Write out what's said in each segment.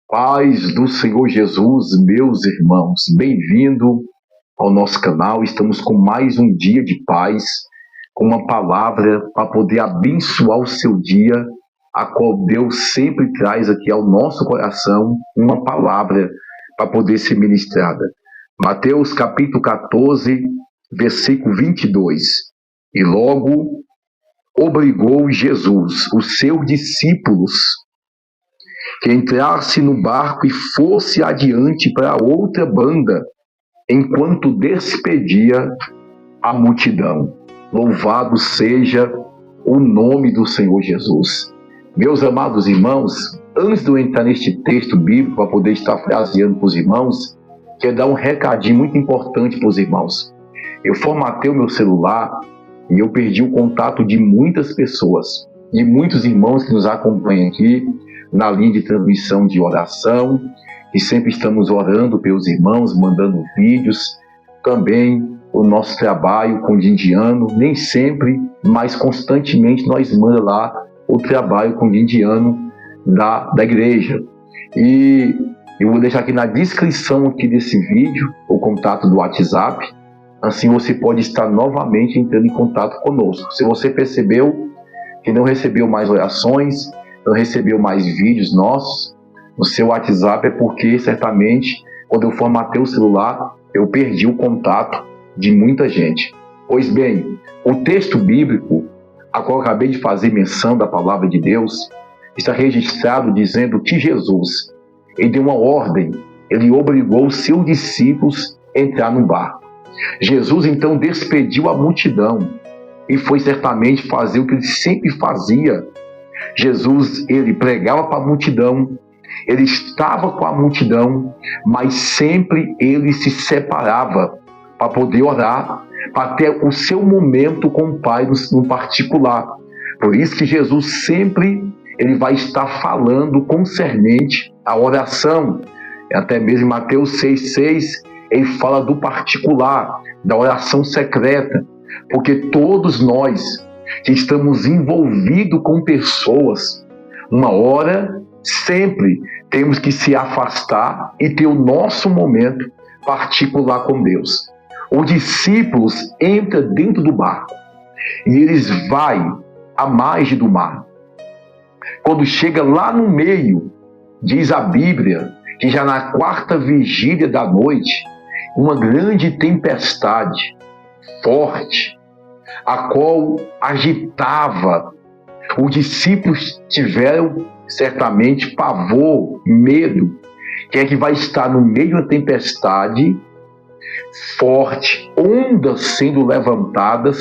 Paz do Senhor Jesus, meus irmãos, bem-vindo ao nosso canal. Estamos com mais um dia de paz, com uma palavra para poder abençoar o seu dia, a qual Deus sempre traz aqui ao nosso coração uma palavra para poder ser ministrada. Mateus capítulo 14, versículo 22. E logo obrigou Jesus os seus discípulos que entrasse no barco e fosse adiante para outra banda, enquanto despedia a multidão. Louvado seja o nome do Senhor Jesus. Meus amados irmãos, antes de eu entrar neste texto bíblico para poder estar fraseando para os irmãos, quero dar um recadinho muito importante para os irmãos. Eu formatei o meu celular e eu perdi o contato de muitas pessoas, de muitos irmãos que nos acompanham aqui na linha de transmissão de oração, e sempre estamos orando pelos irmãos, mandando vídeos. Também o nosso trabalho com o Dindiano, nem sempre, mas constantemente nós mandamos lá o trabalho com o Dindiano da igreja. E eu vou deixar aqui na descrição aqui desse vídeo o contato do WhatsApp, assim você pode estar novamente entrando em contato conosco. Se você percebeu que não recebeu mais orações, não recebeu mais vídeos nossos no seu WhatsApp, é porque certamente quando eu formatei o celular eu perdi o contato de muita gente. Pois bem, o texto bíblico a qual eu acabei de fazer menção da palavra de Deus está registrado dizendo que Jesus, ele deu uma ordem, ele obrigou os seus discípulos a entrar no barco. Jesus então despediu a multidão e foi certamente fazer o que ele sempre fazia. Jesus, ele pregava para a multidão, ele estava com a multidão, mas sempre ele se separava para poder orar, para ter o seu momento com o Pai no particular. Por isso que Jesus sempre ele vai estar falando concernente à oração. Até mesmo em Mateus 6,6, ele fala do particular, da oração secreta, porque todos nós que estamos envolvidos com pessoas, uma hora, sempre temos que se afastar e ter o nosso momento particular com Deus. Os discípulos entram dentro do barco e eles vão à margem do mar. Quando chega lá no meio, diz a Bíblia que já na quarta vigília da noite, uma grande tempestade forte, a qual agitava. Os discípulos tiveram certamente pavor, medo. Quem é que vai estar no meio da tempestade forte, ondas sendo levantadas,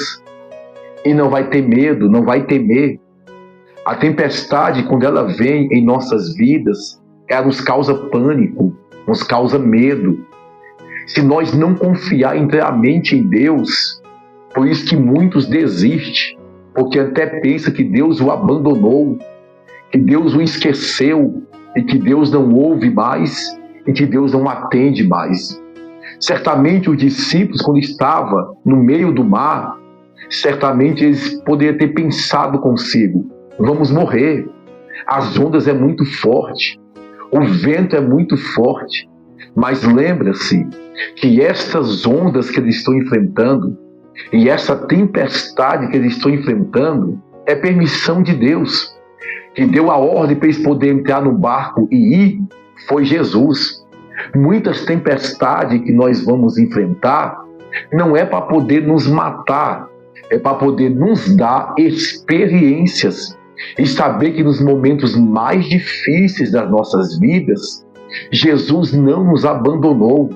e não vai ter medo, não vai temer? A tempestade, quando ela vem em nossas vidas, ela nos causa pânico, nos causa medo. Se nós não confiar inteiramente em Deus, por isso que muitos desistem, porque até pensa que Deus o abandonou, que Deus o esqueceu, e que Deus não ouve mais, e que Deus não atende mais. Certamente os discípulos, quando estavam no meio do mar, certamente eles poderiam ter pensado consigo: vamos morrer, as ondas é muito forte, o vento é muito forte. Mas lembra-se que estas ondas que eles estão enfrentando, e essa tempestade que eles estão enfrentando, é permissão de Deus. Que deu a ordem para eles poderem entrar no barco e ir, foi Jesus. Muitas tempestades que nós vamos enfrentar, não é para poder nos matar, é para poder nos dar experiências. E saber que nos momentos mais difíceis das nossas vidas, Jesus não nos abandonou.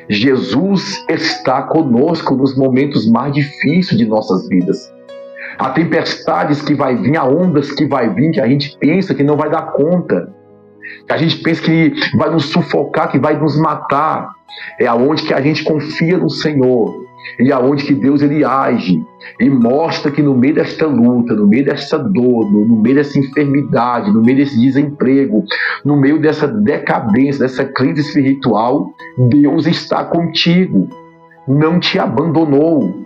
Jesus está conosco nos momentos mais difíceis de nossas vidas. Há tempestades que vai vir, há ondas que vai vir, que a gente pensa que não vai dar conta, que a gente pensa que vai nos sufocar, que vai nos matar. É aonde que a gente confia no Senhor, e aonde que Deus ele age e mostra que no meio desta luta, no meio desta dor, no meio dessa enfermidade, no meio desse desemprego, no meio dessa decadência, dessa crise espiritual, Deus está contigo, não te abandonou.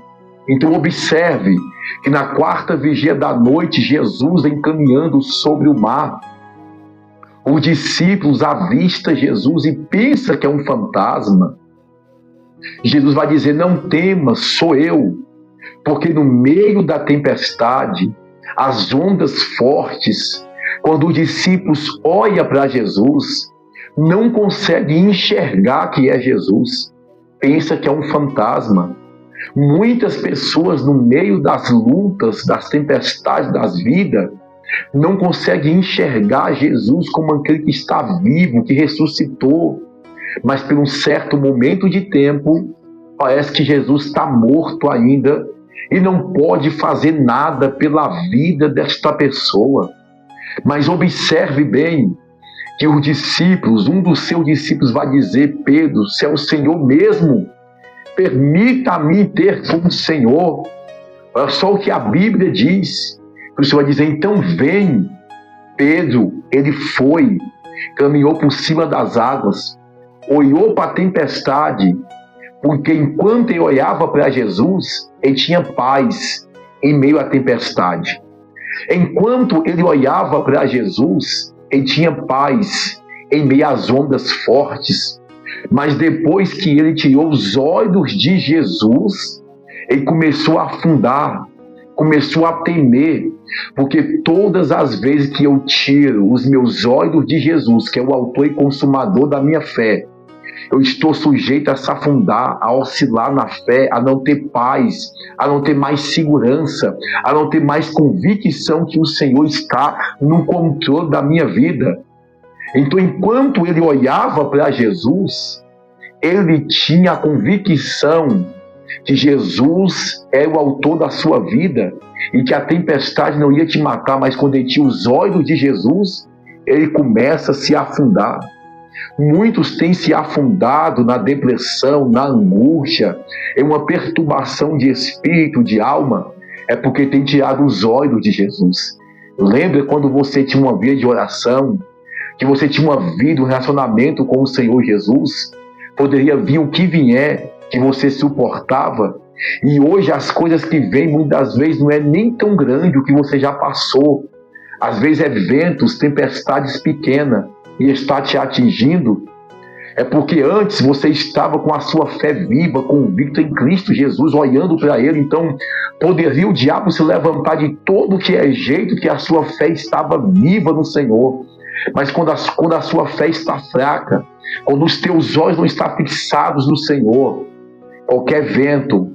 Então observe que na quarta vigília da noite, Jesus encaminhando sobre o mar, Os discípulos avistam Jesus e pensam que é um fantasma. Jesus vai dizer: não temas, sou eu. Porque no meio da tempestade, as ondas fortes, quando os discípulos olham para Jesus, não conseguem enxergar que é Jesus. Pensa que é um fantasma. Muitas pessoas, no meio das lutas, das tempestades das vidas, não conseguem enxergar Jesus como aquele que está vivo, que ressuscitou. Mas por um certo momento de tempo, parece que Jesus está morto ainda e não pode fazer nada pela vida desta pessoa. Mas observe bem que os discípulos, um dos seus discípulos vai dizer: Pedro, se é o Senhor mesmo, permita-me ter como Senhor. Olha só o que a Bíblia diz. O Senhor vai dizer: então vem. Pedro, ele foi, caminhou por cima das águas, olhou para a tempestade, porque enquanto ele olhava para Jesus, ele tinha paz em meio à tempestade. Enquanto ele olhava para Jesus, ele tinha paz em meio às ondas fortes. Mas depois que ele tirou os olhos de Jesus, ele começou a afundar, começou a temer, porque todas as vezes que eu tiro os meus olhos de Jesus, que é o autor e consumador da minha fé, eu estou sujeito a se afundar, a oscilar na fé, a não ter paz, a não ter mais segurança, a não ter mais convicção que o Senhor está no controle da minha vida. Então, enquanto ele olhava para Jesus, ele tinha a convicção que Jesus é o autor da sua vida e que a tempestade não ia te matar, mas quando ele tinha os olhos de Jesus, ele começa a se afundar. Muitos têm se afundado na depressão, na angústia, em uma perturbação de espírito, de alma, é porque tem tirado os olhos de Jesus. Lembra quando você tinha uma vida de oração, que você tinha uma vida, um relacionamento com o Senhor Jesus? Poderia vir o que vier, que você suportava, e hoje as coisas que vêm muitas vezes não é nem tão grande o que você já passou. Às vezes é ventos, tempestades pequenas, e está te atingindo, é porque antes você estava com a sua fé viva, convicta em Cristo Jesus, olhando para Ele. Então poderia o diabo se levantar de todo que é jeito, que a sua fé estava viva no Senhor. Mas quando a sua fé está fraca, quando os teus olhos não estão fixados no Senhor, qualquer vento,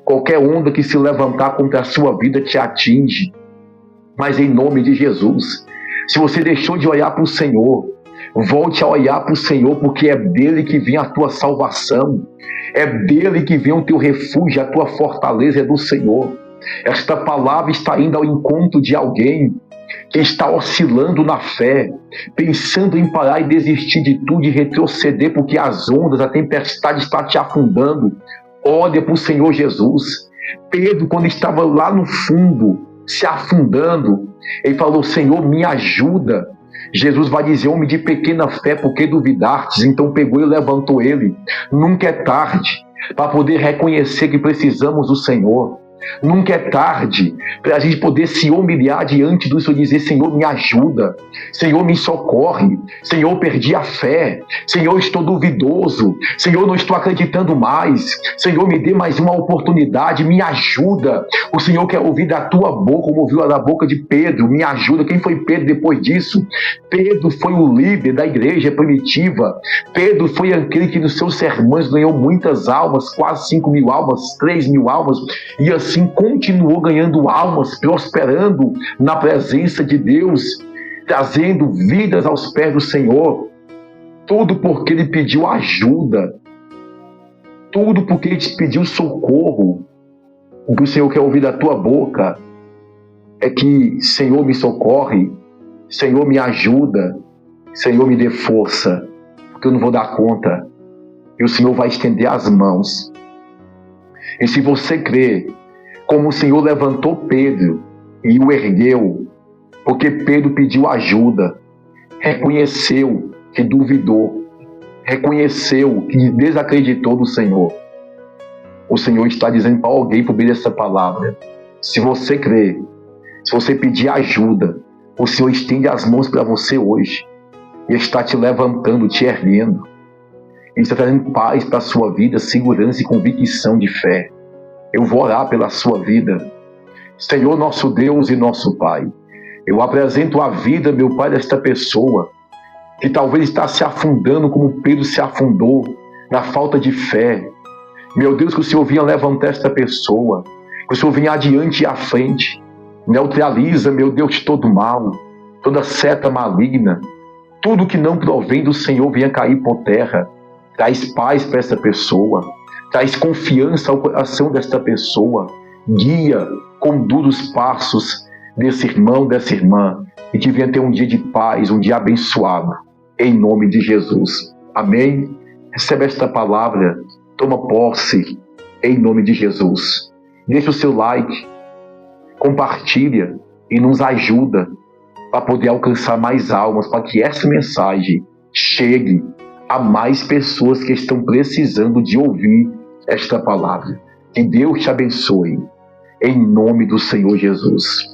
qualquer onda que se levantar contra a sua vida te atinge. Mas em nome de Jesus, se você deixou de olhar para o Senhor, volte a olhar para o Senhor, porque é dele que vem a tua salvação, é dele que vem o teu refúgio, a tua fortaleza é do Senhor. Esta palavra está indo ao encontro de alguém que está oscilando na fé, pensando em parar e desistir de tudo e retroceder, porque as ondas, a tempestade está te afundando. Olha para o Senhor Jesus. Pedro, quando estava lá no fundo, se afundando, ele falou: Senhor, me ajuda. Jesus vai dizer: homem de pequena fé, por que duvidastes? Então pegou e levantou ele. Nunca é tarde para poder reconhecer que precisamos do Senhor. Nunca é tarde para a gente poder se humilhar diante do Senhor e dizer: Senhor, me ajuda, Senhor, me socorre, Senhor, perdi a fé, Senhor, estou duvidoso, Senhor, não estou acreditando mais, Senhor, me dê mais uma oportunidade, me ajuda. O Senhor quer ouvir da tua boca, como ouviu da boca de Pedro: me ajuda. Quem foi Pedro depois disso? Pedro foi o líder da igreja primitiva. Pedro foi aquele que nos seus sermões ganhou muitas almas, quase 5.000 almas, 3.000 almas, e assim continuou ganhando almas, prosperando na presença de Deus, trazendo vidas aos pés do Senhor. Tudo porque ele pediu ajuda, tudo porque ele te pediu socorro. O que o Senhor quer ouvir da tua boca é que: Senhor, me socorre, Senhor, me ajuda, Senhor, me dê força, porque eu não vou dar conta. E o Senhor vai estender as mãos. E se você crê, como o Senhor levantou Pedro e o ergueu, porque Pedro pediu ajuda, reconheceu que duvidou, reconheceu que desacreditou do Senhor. O Senhor está dizendo para alguém por meio dessa palavra: se você crer, se você pedir ajuda, o Senhor estende as mãos para você hoje. e está te levantando, te erguendo. Ele está trazendo paz para a sua vida, segurança e convicção de fé. Eu vou orar pela sua vida. Senhor, nosso Deus e nosso Pai, eu apresento a vida, meu Pai, desta pessoa que talvez está se afundando como Pedro se afundou na falta de fé. Meu Deus, que o Senhor venha levantar esta pessoa, que o Senhor venha adiante e à frente, neutraliza, meu Deus, todo mal, toda seta maligna, tudo que não provém do Senhor venha cair por terra. Traz paz para essa pessoa, traz confiança ao coração desta pessoa, guia, conduz os passos desse irmão, dessa irmã, e que venha ter um dia de paz, um dia abençoado, em nome de Jesus. Amém? Recebe esta palavra, toma posse, em nome de Jesus. Deixa o seu like, compartilha e nos ajuda para poder alcançar mais almas, para que essa mensagem chegue a mais pessoas que estão precisando de ouvir esta palavra. Que Deus te abençoe, em nome do Senhor Jesus.